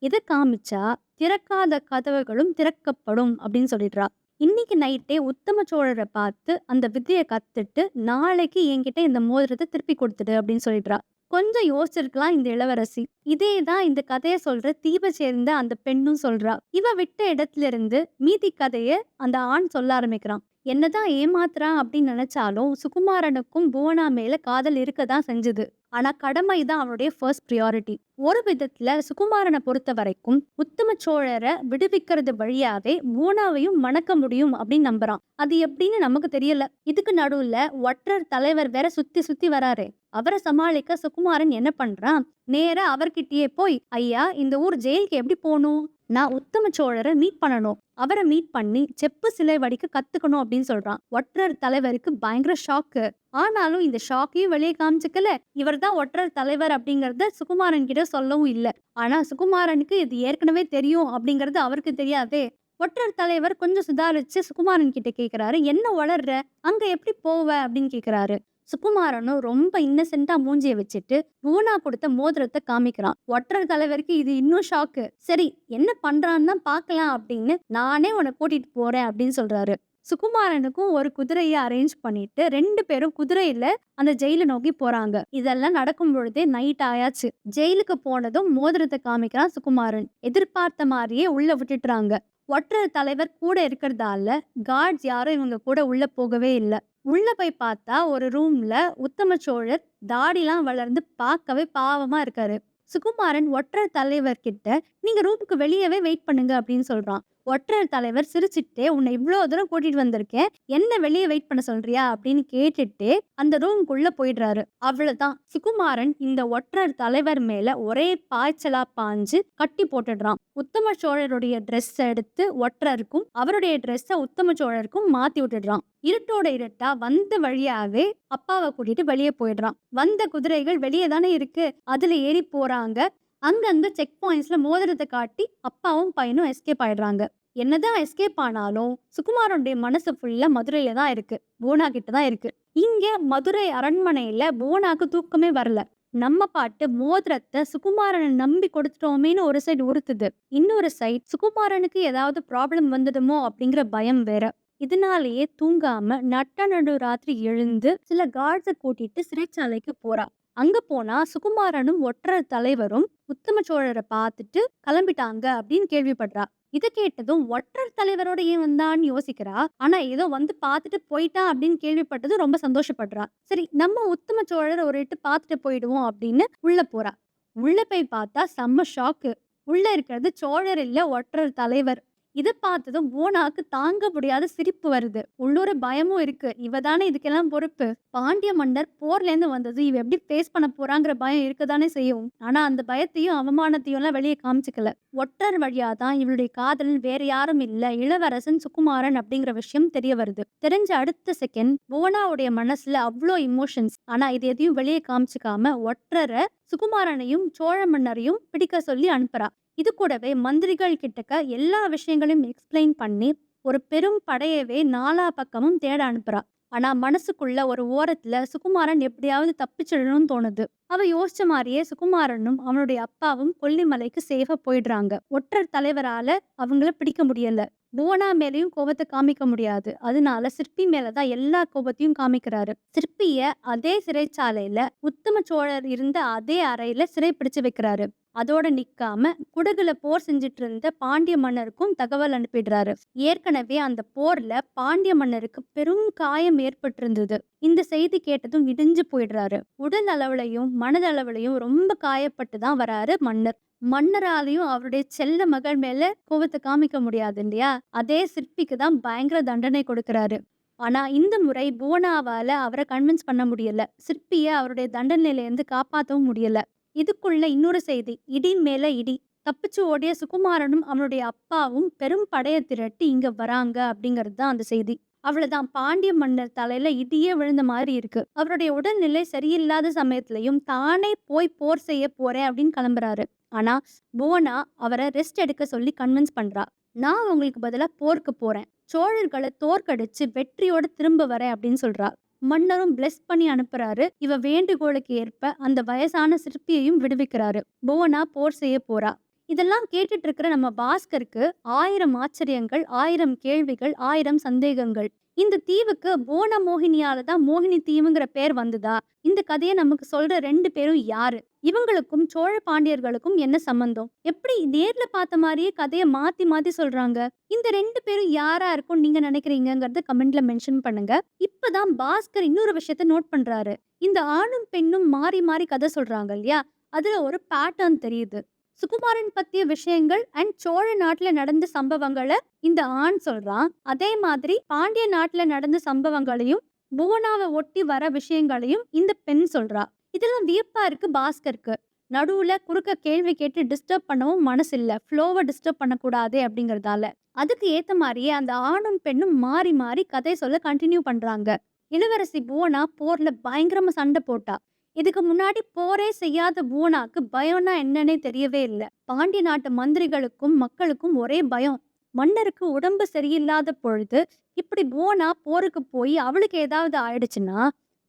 இதை காமிச்சா திறக்காத கதவுகளும் திறக்கப்படும் அப்படின்னு சொல்லிடுறா. இன்னைக்கு நைட்டே உத்தம சோழரை பார்த்து அந்த வித்தையை கத்துட்டு நாளைக்கு என்கிட்ட இந்த மோதிரத்தை திருப்பி கொடுத்துடு அப்படின்னு சொல்லிடுறா. கொஞ்சம் யோசிச்சிருக்கலாம் இந்த இளவரசி. இதே தான் இந்த கதையை சொல்ற தீப சேர்ந்த அந்த பெண்ணும் சொல்றா. இவ விட்ட இடத்துல இருந்து மீதி கதையை அந்த ஆண் சொல்ல ஆரம்பிக்கிறான். என்னதான் ஏமாத்துறான் அப்படின்னு நினைச்சாலும் சுகுமாரனுக்கும் புவனா மேல காதல் இருக்கதான் செஞ்சது. ஆனா கடமை தான் அவனுடைய ஃபர்ஸ்ட் ப்ரியாரிட்டி. ஒரு விதத்துல சுகுமாரனை பொறுத்த வரைக்கும் உத்தம சோழரை விடுவிக்கிறது வழியாவே புவனாவையும் மணக்க முடியும் அப்படின்னு நம்புறான். அது எப்படின்னு நமக்கு தெரியல. இதுக்கு நடுவுல ஒற்றர் தலைவர் வேற சுத்தி சுத்தி வராரு. அவரை சமாளிக்க சுகுமாரன் என்ன பண்றான், நேரா அவர்கிட்டயே போய், ஐயா இந்த ஊர் ஜெயிலுக்கு எப்படி போகணும், நான் உத்தம சோழரை மீட் பண்ணணும், அவரை மீட் பண்ணி செப்பு சிலை வடிக்க கத்துக்கணும் அப்படின்னு சொல்றான். ஒற்றர் தலைவருக்கு பயங்கர ஷாக்கு. ஆனாலும் இந்த ஷாக்கையும் வெளியே காமிச்சுக்கல. இவர் தான் ஒற்றர் தலைவர் அப்படிங்கறத சுகுமாரன் கிட்ட சொல்லவும் இல்லை. ஆனா சுகுமாரனுக்கு இது ஏற்கனவே தெரியும் அப்படிங்கறது அவருக்கு தெரியாதே. ஒற்றர் தலைவர் கொஞ்சம் சுதாரிச்சு சுகுமாரன் கிட்ட கேக்குறாரு, "என்ன வளர்ற? அங்க எப்படி போவ?" அப்படின்னு கேக்குறாரு. சுகுமாரனும் ரொம்ப இன்னசென்ட்டா மூஞ்சிய வச்சுட்டு புவனா கொடுத்த மோதிரத்த காமிக்கிறான். ஒற்றர் தலைவருக்கு இது இன்னும் ஷாக்கு. "சரி, என்ன பண்றான்னு தான் பார்க்கலாம் அப்படின்னு நானே உன்னை கூட்டிட்டு போறேன்" அப்படின்னு சொல்றாரு. சுகுமாரனுக்கும் ஒரு குதிரைய அரேஞ்ச் பண்ணிட்டு 2 பேரும் குதிரையில அந்த ஜெயில நோக்கி போறாங்க. இதெல்லாம் நடக்கும் பொழுதே நைட் ஆயாச்சு. ஜெயிலுக்கு போனதும் மோதிரத்த காமிக்கிறான் சுகுமாரன். எதிர்பார்த்த மாதிரியே உள்ள விட்டுட்டுறாங்க. ஒற்றர் தலைவர் கூட இருக்கிறதால கார்ட்ஸ் யாரும் இவங்க கூட உள்ள போகவே இல்ல. உள்ள போய் பார்த்தா ஒரு ரூம்ல உத்தம சோழர் தாடிலாம் வளர்ந்து பார்க்கவே பாவமா இருக்காரு. சுகுமாரன் ஒற்றர் தலைவர் கிட்ட, "நீங்க ரூமுக்கு வெளியவே வெயிட் பண்ணுங்க" அப்படின்னு சொல்றான். ஒற்றர் தலைவர் சிரிச்சுட்டே, "உன்னை இவ்ளோ தூரம் கூட்டிட்டு வந்திருக்கேன், என்ன வெளிய வெயிட் பண்ண சொல்றியா?" அப்படின்னு கேட்டுட்டே அந்த ரூமுக்குள்ள போயிடுறாரு. அவ்வளவுதான், சுகுமாரன் இந்த ஒற்றர் தலைவர் மேல ஒரே பாய்ச்சலா பாஞ்சு கட்டி போட்டுடுறான். உத்தம சோழருடைய ட்ரெஸ் எடுத்து ஒற்றருக்கும், அவருடைய ட்ரெஸ்ஸ உத்தம சோழருக்கும் மாத்தி விட்டுடுறான். இருட்டோட இருட்டா வந்த வழியாவே அப்பாவை கூட்டிட்டு வெளியே போயிடுறான். வந்த குதிரைகள் வெளியே தானே இருக்கு, அதுல ஏறி போறாங்க. அங்கங்க செக் பாயிண்ட்ஸ்ல மோதிரத்தை காட்டி அப்பாவும் பையனும் எஸ்கேப் ஆயிடுறாங்க. என்னதான் எஸ்கேப் ஆனாலும் சுகுமாரனுடைய மனசு ஃபுல்லா மதுரையில தான் இருக்கு, புவனா கிட்ட தான் இருக்கு. இங்க மதுரை அரண்மனையில புவனாக்கு தூக்கமே வரல. நம்ம பாட்டு மோதிரத்தை சுகுமாரனை நம்பி கொடுத்துட்டோமேன்னு ஒரு சைடு உறுத்துது, இன்னொரு சைடு சுகுமாரனுக்கு ஏதாவது ப்ராப்ளம் வந்துடுமோ அப்படிங்கிற பயம் வேற. இதனாலேயே தூங்காம நட்ட நடு ராத்திரி எழுந்து சில கார்ட்ஸை கூட்டிட்டு சிறைச்சாலைக்கு போறா. அங்க போனா சுகுமாரனும் ஒற்றர் தலைவரும் உத்தம சோழரை பார்த்துட்டு கிளம்பிட்டாங்க அப்படின்னு கேள்விப்படுறா. இதை கேட்டதும் ஒற்றர் தலைவரோட ஏன் வந்தான்னு யோசிக்கிறா. ஆனா ஏதோ வந்து பார்த்துட்டு போயிட்டான் அப்படின்னு கேள்விப்பட்டதும் ரொம்ப சந்தோஷப்படுறா. சரி, நம்ம உத்தம சோழரை ஒரு எட்டு பார்த்துட்டு போயிடுவோம் அப்படின்னு உள்ள போறா. உள்ள போய் பார்த்தா செம்ம ஷாக்கு. உள்ள இருக்கிறது சோழர் இல்ல, ஒற்றர் தலைவர். இதை பார்த்ததும் புவனாக்கு தாங்க முடியாத சிரிப்பு வருது. உள்ளூர பயமும் இருக்கு. இவ தானே இதுக்கெல்லாம் பொறுப்பு. பாண்டிய மன்னர் போர்ல இருந்து வந்தது, இவ எப்படி ஃபேஸ் பண்ண போறாங்கிற பயம் இருக்கதானே செய்யும். ஆனா அந்த பயத்தையும் அவமானத்தையும் எல்லாம் வெளியே காமிச்சுக்கல. ஒற்றர் வழியா தான் இவளுடைய காதலன் வேற யாரும் இல்ல, இளவரசன் சுகுமாரன் அப்படிங்கிற விஷயம் தெரிய வருது. தெரிஞ்ச அடுத்த செகண்ட் புவனாவுடைய மனசுல அவ்வளோ இமோஷன்ஸ். ஆனா இது எதையும் வெளியே காமிச்சுக்காம ஒற்றரை, சுகுமாரனையும் சோழ மன்னரையும் பிடிக்க சொல்லி அனுப்புறா. இது கூடவே மந்திரிகள் கிட்டக்க எல்லா விஷயங்களையும் எக்ஸ்பிளைன் பண்ணி ஒரு பெரும் படையவே நாலா பக்கமும் தேட அனுப்புறா. ஆனா மனசுக்குள்ள ஒரு ஓரத்துல சுகுமாரன் எப்படியாவது தப்பிச்சிடணும்னு தோணுது. அவ யோசிச்ச மாதிரியே சுகுமாரனும் அவனுடைய அப்பாவும் கொல்லிமலைக்கு சேஃபா போயிடுறாங்க. ஒற்றர் தலைவரால அவங்கள பிடிக்க முடியல. புவனா மேலேயும் கோபத்தை காமிக்க முடியாது. அதனால சிற்பி மேலதான் எல்லா கோபத்தையும் காமிக்கிறாரு. சிற்பிய அதே சிறைச்சாலையில உத்தம சோழர் இருந்த அதே அறையில சிறை பிடிச்சு வைக்கிறாரு. அதோட நிக்காம குடகுல போர் செஞ்சுட்டு இருந்த பாண்டிய மன்னருக்கும் தகவல் அனுப்பிடுறாரு. ஏற்கனவே அந்த போர்ல பாண்டிய மன்னருக்கு பெரும் காயம் ஏற்பட்டிருந்தது. இந்த செய்தி கேட்டதும் இடிஞ்சு போயிடுறாரு. உடல் அளவுலையும் மனதளவுலையும் ரொம்ப காயப்பட்டு தான் வராரு மன்னர். மன்னராலையும் அவருடைய செல்ல மகள் மேல கோபத்தை காமிக்க முடியாது இல்லையா? அதே சிற்பிக்கு தான் பயங்கர தண்டனை கொடுக்கிறாரு. ஆனா இந்த முறை புவனாவால அவரை கன்வின்ஸ் பண்ண முடியல. சிற்பிய அவருடைய தண்டனையில இருந்து காப்பாற்றவும் முடியல. இதுக்குள்ள இன்னொரு செய்தி, இடி மேல இடி. தப்பிச்சு ஓடிய சுகுமாரனும் அவனுடைய அப்பாவும் பெரும் படைய திரட்டி இங்க வராங்க அப்படிங்கிறது தான் அந்த செய்தி. அவ்வளவுதான், பாண்டிய மன்னர் தலையில இடியே விழுந்த மாதிரி இருக்கு. அவருடைய உடல்நிலை சரியில்லாத சமயத்திலையும் தானே போய் போர் செய்ய போறேன் அப்படின்னு கிளம்புறாரு. ஆனா புவனா அவரை ரெஸ்ட் எடுக்க சொல்லி கன்வின்ஸ் பண்றா. "நான் உங்களுக்கு பதிலா போருக்கு போறேன், சோழர்களை தோற்கடிச்சு வெற்றியோட திரும்ப வரேன்" அப்படின்னு சொல்றா. மன்னரும் பிளெஸ் பண்ணி அனுப்புறாரு. இவ வேண்டுகோளுக்கு ஏற்ப அந்த வயசான சிற்பியையும் விடுவிக்கிறாரு. புவனா போர் செய்ய போறா. இதெல்லாம் கேட்டுட்டு இருக்கிற நம்ம பாஸ்கருக்கு 1000 ஆச்சரியங்கள், 1000 கேள்விகள், 1000 சந்தேகங்கள். இந்த தீவுக்கு புவன மோகினியால தான் மோகினி தீவுங்கிற பேர் வந்துதா? இந்த கதையை நமக்கு சொல்ற 2 பேரும் யாரு? இவங்களுக்கும் சோழ பாண்டியர்களுக்கும் என்ன சம்பந்தம்? எப்படி நேர்ல பார்த்த மாதிரியே கதையை மாத்தி மாத்தி சொல்றாங்க? இந்த 2 பேரும் யாரா இருக்கும் நீங்க நினைக்கிறீங்கங்கறத கமெண்ட்ல மென்ஷன் பண்ணுங்க. இப்பதான் பாஸ்கர் இன்னொரு விஷயத்த நோட் பண்றாரு. இந்த ஆணும் பெண்ணும் மாறி மாறி கதை சொல்றாங்க இல்லையா? அதுல ஒரு பேட்டர்ன் தெரியுது. சுகுமாரன் பத்திய விஷயங்கள் அண்ட் சோழ நாட்டுல நடந்த சம்பவங்களை இந்த ஆண் சொல்றான். அதே மாதிரி பாண்டிய நாட்டுல நடந்த சம்பவங்களையும் புவனாவை ஒட்டி வர விஷயங்களையும் இந்த பெண் சொல்றா. இதெல்லாம் வியப்பா இருக்கு பாஸ்கருக்கு. நடுவுல குறுக்க கேள்வி கேட்டு டிஸ்டர்ப் பண்ணவும் மனசு இல்ல. ஃப்ளோவை டிஸ்டர்ப் பண்ணக்கூடாதே அப்படிங்கறதால. அதுக்கு ஏத்த மாதிரியே அந்த ஆணும் பெண்ணும் மாறி மாறி கதை சொல்ல கண்டினியூ பண்றாங்க. இளவரசி புவனா போர்ல பயங்கரமா சண்டை போட்டா. இதுக்கு முன்னாடி போரே செய்யாத புவனாக்கு பயம்னா என்னன்னே தெரியவே இல்லை. பாண்டிய நாட்டு மந்திரிகளுக்கும் மக்களுக்கும் ஒரே பயம். மன்னருக்கு உடம்பு சரியில்லாத பொழுது இப்படி புவனா போருக்கு போய் அவளுக்கு ஏதாவது ஆயிடுச்சுன்னா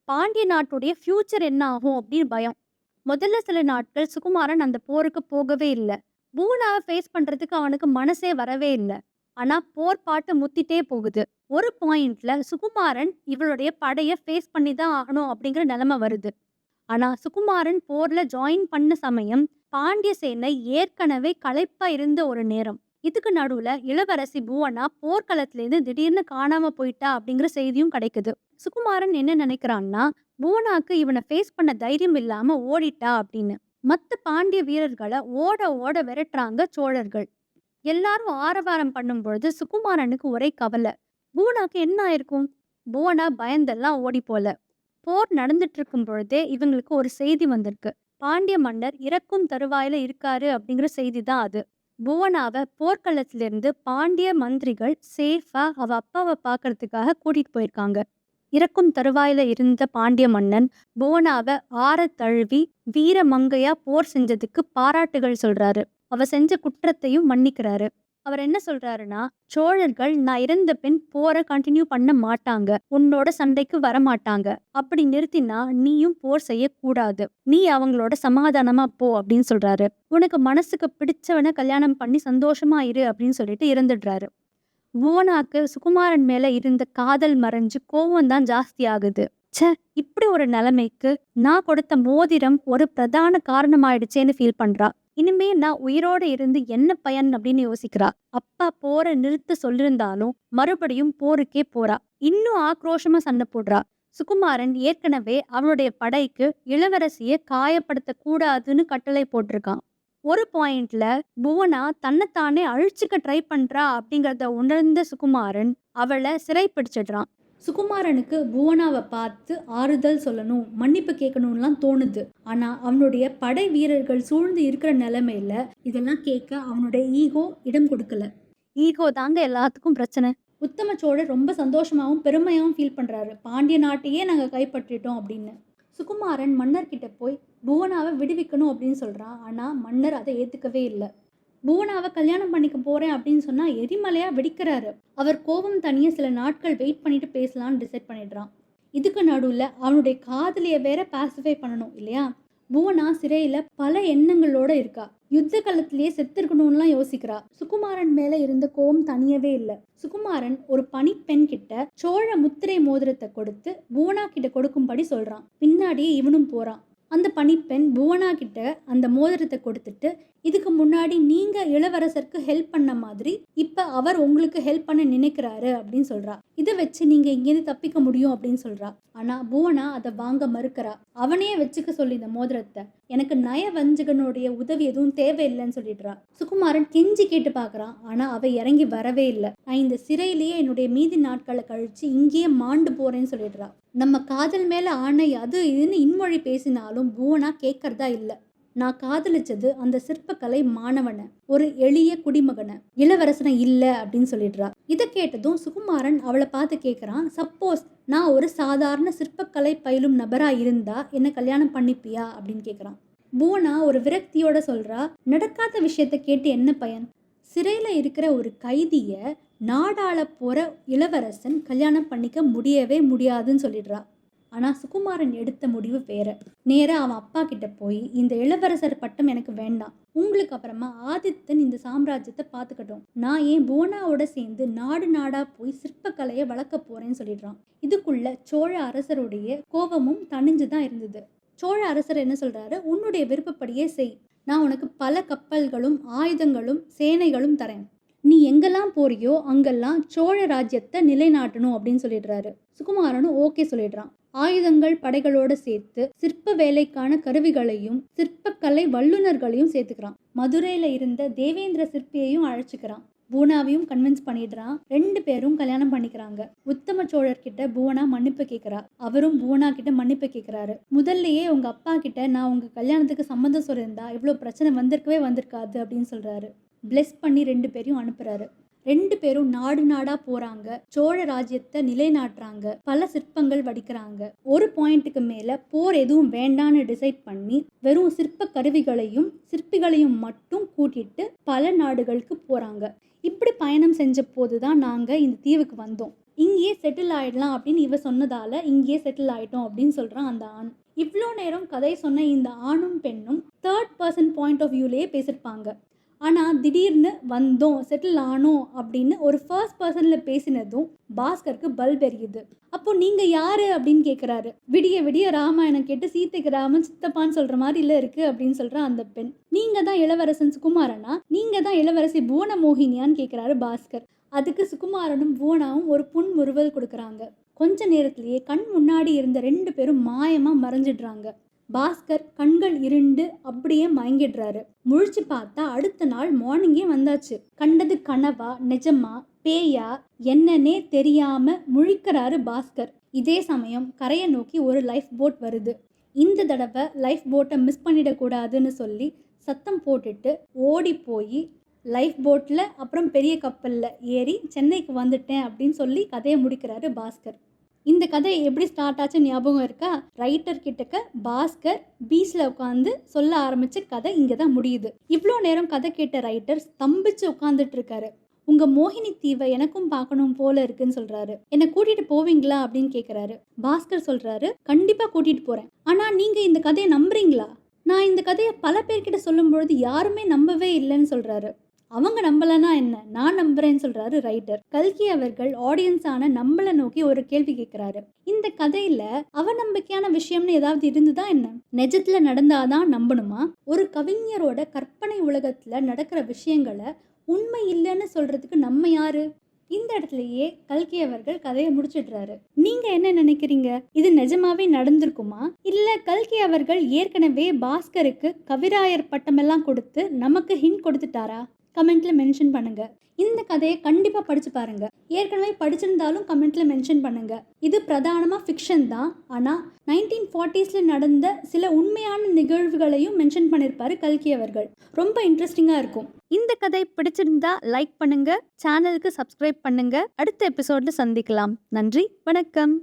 பாண்டிய நாட்டுடைய ஃபியூச்சர் என்ன ஆகும் அப்படின்னு பயம். முதல்ல சில நாட்கள் சுகுமாரன் அந்த போருக்கு போகவே இல்ல. புவனாவ ஃபேஸ் பண்றதுக்கு அவனுக்கு மனசே வரவே இல்ல. ஆனா போர் பாட்டு முத்திட்டே போகுது. ஒரு பாயிண்ட்ல சுகுமாரன் இவளுடைய படைய ஃபேஸ் பண்ணி தான் ஆகணும் அப்படிங்கிற நிலைமை வருது. ஆனா சுகுமாரன் போர்ல ஜாயின் பண்ண சமயம் பாண்டிய சேனை ஏற்கனவே களைப்பா இருந்த ஒரு நேரம். இதுக்கு நடுவுல இளவரசி புவனா போர்க்களத்திலேருந்து திடீர்னு காணாம போயிட்டா அப்படிங்கிற செய்தியும் கிடைக்குது. சுகுமாரன் என்ன நினைக்கிறான்னா, புவனாக்கு இவனை ஃபேஸ் பண்ண தைரியம் இல்லாம ஓடிட்டா அப்படின்னு. மத்த பாண்டிய வீரர்களை ஓட ஓட விரட்டுறாங்க சோழர்கள். எல்லாரும் ஆரவாரம் பண்ணும்பொழுது சுகுமாரனுக்கு ஒரே கவலை. புவனாக்கு என்ன ஆயிருக்கும்? புவனா பயந்தெல்லாம் ஓடி போல. போர் நடந்துட்டு இருக்கும் பொழுதே இவங்களுக்கு ஒரு செய்தி வந்திருக்கு. பாண்டிய மன்னர் இறக்கும் தருவாயில இருக்காரு அப்படிங்கிற செய்தி தான் அது. புவனாவ போர்க்களத்திலிருந்து பாண்டிய மந்திரிகள் சேஃபா அவ அப்பாவை பார்க்கறதுக்காக கூட்டிட்டு போயிருக்காங்க. இறக்கும் தருவாயில இருந்த பாண்டிய மன்னன் புவனாவ ஆறத் தழுவி வீர மங்கையா போர் செஞ்சதுக்கு பாராட்டுகள் சொல்றாரு. அவ செஞ்ச குற்றத்தையும் மன்னிக்கிறாரு. அவர் என்ன சொல்றாருன்னா, சோழர்கள் நான் இறந்த பின் போரை கண்டினியூ பண்ண மாட்டாங்க, உன்னோட சண்டைக்கு வரமாட்டாங்க. அப்படி நிறுத்தினா நீயும் போர் செய்யக்கூடாது, நீ அவங்களோட சமாதானமா போ அப்படின்னு சொல்றாரு. உனக்கு மனசுக்கு பிடிச்சவனை கல்யாணம் பண்ணி சந்தோஷமா இரு அப்படின்னு சொல்லிட்டு இறந்துடுறாரு. புவனாக்கு சுகுமாரன் மேல இருந்த காதல் மறைஞ்சு கோவம் தான் ஜாஸ்தி ஆகுது. ச்சே, இப்படி ஒரு நிலைமைக்கு நான் கொடுத்த மோதிரம் ஒரு பிரதான காரணமாயிடுச்சேன்னு ஃபீல் பண்றா. இனிமே நான் உயிரோட இருந்து என்ன பயன் அப்படின்னு யோசிக்கிறா. அப்பா போரை நிறுத்த சொல்லிருந்தாலும் மறுபடியும் போருக்கே போறா. இன்னும் ஆக்ரோஷமா சண்டை போடுறா. சுகுமாரன் ஏற்கனவே அவனுடைய படைக்கு இளவரசியை காயப்படுத்த கூடாதுன்னு கட்டளை போட்டிருக்கான். ஒரு பாயிண்ட்ல புவனா தன்னைத்தானே அழிச்சுக்க ட்ரை பண்றா அப்படிங்கிறத உணர்ந்த சுகுமாரன் அவளை சிறை பிடிச்சிடுறான். சுகுமாரனுக்கு புவனாவை பார்த்து ஆறுதல் சொல்லணும், மன்னிப்பு கேட்கணும்லாம் தோணுது. ஆனா அவனுடைய படை வீரர்கள் சூழ்ந்து இருக்கிற நிலைமையில இதெல்லாம் கேட்க அவனுடைய ஈகோ இடம் கொடுக்கல. ஈகோ தாங்க எல்லாத்துக்கும் பிரச்சனை. உத்தம சோழர் ரொம்ப சந்தோஷமாவும் பெருமையாவும் ஃபீல் பண்றாரு. பாண்டிய நாட்டையே நாங்க கைப்பற்றிட்டோம் அப்படின்னு. சுகுமாரன் மன்னர்கிட்ட போய் புவனாவை விடுவிக்கணும் அப்படின்னு சொல்றான். ஆனா மன்னர் அதை ஏத்துக்கவே இல்லை. புவனாவை கல்யாணம் பண்ணிக்க போறேன் அப்படின்னு சொன்னா எரிமலையா வெடிக்கிறாரு. அவர் கோபம் தனிய சில நாட்கள் வெயிட் பண்ணிட்டு பேசலாம்னு டிசைட் பண்ணிடுறான். இதுக்கு நடுவுல அவனுடைய காதலிய வேற பாசிஃபை பண்ணணும் இல்லையா? புவனா சிறையில பல எண்ணங்களோட இருக்கா. யுத்த காலத்திலேயே செத்துருக்கணும்லாம் யோசிக்கிறா. சுகுமாரன் மேல இருந்த கோபம் தனியவே இல்லை. சுகுமாரன் ஒரு பணிப்பெண் கிட்ட சோழ முத்திரை மோதிரத்தை கொடுத்து புவனா கிட்ட கொடுக்கும்படி சொல்றான். பின்னாடியே இவனும் போறான். அந்த பணிப்பெண் புவனா கிட்ட அந்த மோதிரத்தை கொடுத்துட்டு, இதுக்கு முன்னாடி நீங்க இளவரசருக்கு ஹெல்ப் பண்ண மாதிரி இப்ப அவர் உங்களுக்கு ஹெல்ப் பண்ண நினைக்கிறாரு அப்படின்னு சொல்றா. இதை வச்சு நீங்க இங்கேருந்து தப்பிக்க முடியும் அப்படின்னு சொல்றா. ஆனா புவனா அதை வாங்க மறுக்கிறா. அவனையே வச்சுக்க சொல்லி இந்த மோதிரத்தை, எனக்கு நயவஞ்சகனுடைய உதவி எதுவும் தேவையில்லைன்னு சொல்லிடுறா. சுகுமாரன் கெஞ்சி கேட்டு பாக்குறான். ஆனா அவ இறங்கி வரவே இல்லை. நான் இந்த சிறையிலேயே என்னுடைய மீதி நாட்களை கழிச்சு இங்கேயே மாண்டு போறேன்னு சொல்லிடுறா. நம்ம காதல் மேல ஆணை அது இதுன்னு இன்மொழி பேசினாலும் புவனா கேட்கறதா இல்லை. நான் காதலிச்சது அந்த சிற்பக்கலை மாணவனை, ஒரு எளிய குடிமகனை, இளவரசனை இல்லை அப்படின்னு சொல்லிடுறா. இதை கேட்டதும் சுகுமாரன் அவளை பார்த்து கேட்குறான், சப்போஸ் நான் ஒரு சாதாரண சிற்பக்கலை பயிலும் நபரா இருந்தா என்ன கல்யாணம் பண்ணிப்பியா அப்படின்னு கேட்குறான். புவனா ஒரு விரக்தியோட சொல்றா, நடக்காத விஷயத்த கேட்டு என்ன பயன்? சிறையில இருக்கிற ஒரு கைதிய நாடாள போற இளவரசன் கல்யாணம் பண்ணிக்க முடியவே முடியாதுன்னு சொல்லிடுறா. ஆனா சுகுமாரன் எடுத்த முடிவு வேற. நேரா அவன் அப்பா கிட்ட போய், இந்த இளவரசர் பட்டம் எனக்கு வேண்டாம், உங்களுக்கு அப்புறமா ஆதித்தன் இந்த சாம்ராஜ்யத்தை பார்த்துக்கட்டும், நான் ஏன் புவனாவோட சேர்ந்து நாடு நாடா போய் சிற்பக்கலையை வளர்க்க போறேன்னு சொல்லிடுறான். இதுக்குள்ள சோழ அரசருடைய கோபமும் தணிஞ்சுதான் இருந்தது. சோழ அரசர் என்ன சொல்றாரு, உன்னுடைய விருப்பப்படியே செய், நான் உனக்கு பல கப்பல்களும் ஆயுதங்களும் சேனைகளும் தரேன், நீ எங்கெல்லாம் போறியோ அங்கெல்லாம் சோழ ராஜ்யத்தை நிலைநாட்டணும் அப்படின்னு சொல்லிடுறாரு. சுகுமாரனும் ஓகே சொல்லிடுறான். ஆயுதங்கள் படைகளோட சேர்த்து சிற்ப வேலைக்கான கருவிகளையும் சிற்பக்கலை வல்லுநர்களையும் சேர்த்துக்கிறான். மதுரையில இருந்த தேவேந்திர சிற்பியையும் அழைச்சிக்கிறான். புவனாவையும் கன்வின்ஸ் பண்ணிடுறான். 2 பேரும் கல்யாணம் பண்ணிக்கிறாங்க. உத்தம சோழர் கிட்ட புவனா மன்னிப்பு கேட்கிறா. அவரும் புவனா கிட்ட மன்னிப்பு கேட்கிறாரு. முதல்லயே உங்க அப்பா கிட்ட நான் உங்க கல்யாணத்துக்கு சம்மந்தம் சொல்லியிருந்தா இவ்வளவு பிரச்சனை வந்திருக்கவே வந்திருக்காது அப்படின்னு சொல்றாரு. பிளெஸ் பண்ணி 2 பேரையும் அனுப்புறாரு. 2 பேரும் நாடு நாடா போறாங்க, சோழ ராஜ்யத்தை நிலைநாட்டுறாங்க, பல சிற்பங்கள் வடிக்கிறாங்க. ஒரு பாயிண்ட்டுக்கு மேல போர் எதுவும் வேண்டான்னு டிசைட் பண்ணி வெறும் சிற்ப கருவிகளையும் சிற்பிகளையும் மட்டும் கூட்டிட்டு பல நாடுகளுக்கு போறாங்க. இப்படி பயணம் செஞ்ச போதுதான் நாங்க இந்த தீவுக்கு வந்தோம். இங்கேயே செட்டில் ஆயிடலாம் அப்படின்னு இவ சொன்னதால இங்கேயே செட்டில் ஆயிட்டோம் அப்படின்னு சொல்றான் அந்த ஆண். இவ்வளோ நேரம் கதை சொன்ன இந்த ஆணும் பெண்ணும் தேர்ட் பர்சன் பாயிண்ட் ஆஃப் வியூலேயே பேசியிருப்பாங்க. ஆனால் திடீர்னு வந்தோம் செட்டில் ஆனோம் அப்படின்னு ஒரு ஃபர்ஸ்ட் பர்சனில் பேசினதும் பாஸ்கருக்கு பல்ப் எரியுது. அப்போ நீங்கள் யார் அப்படின்னு கேட்குறாரு. விடிய விடிய ராமாயணம் கேட்டு சீத்தைக்கு ராமன் சித்தப்பான்னு சொல்கிற மாதிரி இல்லை இருக்குது அப்படின்னு சொல்கிற அந்த பெண். நீங்கள் தான் இளவரசன் சுகுமாரனா, நீங்கள் தான் இளவரசி புவனமோகினியான்னு கேட்குறாரு பாஸ்கர். அதுக்கு சுகுமாரனும் புவனாவும் ஒரு புன்முறுவல் கொடுக்குறாங்க. கொஞ்ச நேரத்திலேயே கண் முன்னாடி இருந்த 2 பேரும் மாயமாக மறைஞ்சிடுறாங்க. பாஸ்கர் கண்கள் இருண்டு அப்படியே மயங்கிடுறாரு. முழிச்சு பார்த்தா அடுத்த நாள் மார்னிங்கே வந்தாச்சு. கண்டது கனவா நிஜமா பேயா என்னன்னே தெரியாம முழிக்கிறாரு பாஸ்கர். இதே சமயம் கரையை நோக்கி ஒரு லைஃப் போட் வருது. இந்த தடவை லைஃப் போட்டை மிஸ் பண்ணிடக்கூடாதுன்னு சொல்லி சத்தம் போட்டுட்டு ஓடி போய் லைஃப் போட்டில் அப்புறம் பெரிய கப்பலில் ஏறி சென்னைக்கு வந்துட்டேன் அப்படின்னு சொல்லி கதையை முடிக்கிறாரு பாஸ்கர். இந்த கதை எப்படி ஸ்டார்ட் ஆச்சு ஞாபகம் இருக்கா? ரைட்டர் கிட்டக்க பாஸ்கர் பீச்சில் உட்காந்து சொல்ல ஆரம்பித்த கதை இங்கே தான் முடியுது. இவ்வளோ நேரம் கதை கேட்ட ரைட்டர் ஸ்தம்பிச்சு உட்காந்துட்டு இருக்காரு. உங்கள் மோகினி தீவை எனக்கும் பார்க்கணும் போல இருக்குன்னு சொல்கிறாரு. என்னை கூட்டிகிட்டு போவீங்களா அப்படின்னு கேட்குறாரு. பாஸ்கர் சொல்கிறாரு, கண்டிப்பாக கூட்டிகிட்டு போகிறேன். ஆனால் நீங்கள் இந்த கதையை நம்புறீங்களா? நான் இந்த கதையை பல பேர்கிட்ட சொல்லும் பொழுது யாருமே நம்பவே இல்லைன்னு சொல்கிறாரு. அவங்க நம்பலன்னா என்ன, நான் நம்புறேன்னு சொல்றாரு ரைட்டர். கல்கி அவர்கள் ஆடியன்ஸான நம்மளை நோக்கி ஒரு கேள்வி கேட்கிறாரு. இந்த கதையில அவநம்பிக்கையான விஷயம்னு ஏதாவது இருந்துதான் என்ன? நிஜத்துல நடந்தாதான் நம்பணுமா? ஒரு கவிஞரோட கற்பனை உலகத்துல நடக்கிற விஷயங்களை உண்மை இல்லைன்னு சொல்றதுக்கு நம்ம யாரு? இந்த இடத்துலயே கல்கி அவர்கள் கதையை முடிச்சிடுறாரு. நீங்க என்ன நினைக்கிறீங்க? இது நிஜமாவே நடந்திருக்குமா, இல்ல கல்கி அவர்கள் ஏற்கனவே பாஸ்கருக்கு கவிராயர் பட்டமெல்லாம் கொடுத்து நமக்கு ஹிண்ட் கொடுத்துட்டாரா? கமெண்ட்ல மென்ஷன் பண்ணுங்க. இந்த கதையை கண்டிப்பா படிச்சு பாருங்க. ஏற்கனவே படிச்சிருந்தாலும் கமெண்ட்ல மென்ஷன் பண்ணுங்க. இது பிரதானமா ஃபிக்ஷன் தான், ஆனா 1940s நடந்த சில உண்மையான நிகழ்வுகளையும் மென்ஷன் பண்ணியிருப்பாரு கல்கி அவர்கள். ரொம்ப இன்ட்ரெஸ்டிங்கா இருக்கும். இந்த கதை பிடிச்சிருந்தா லைக் பண்ணுங்க, சேனலுக்கு சப்ஸ்கிரைப் பண்ணுங்க. அடுத்த எபிசோட்ல சந்திக்கலாம். நன்றி, வணக்கம்.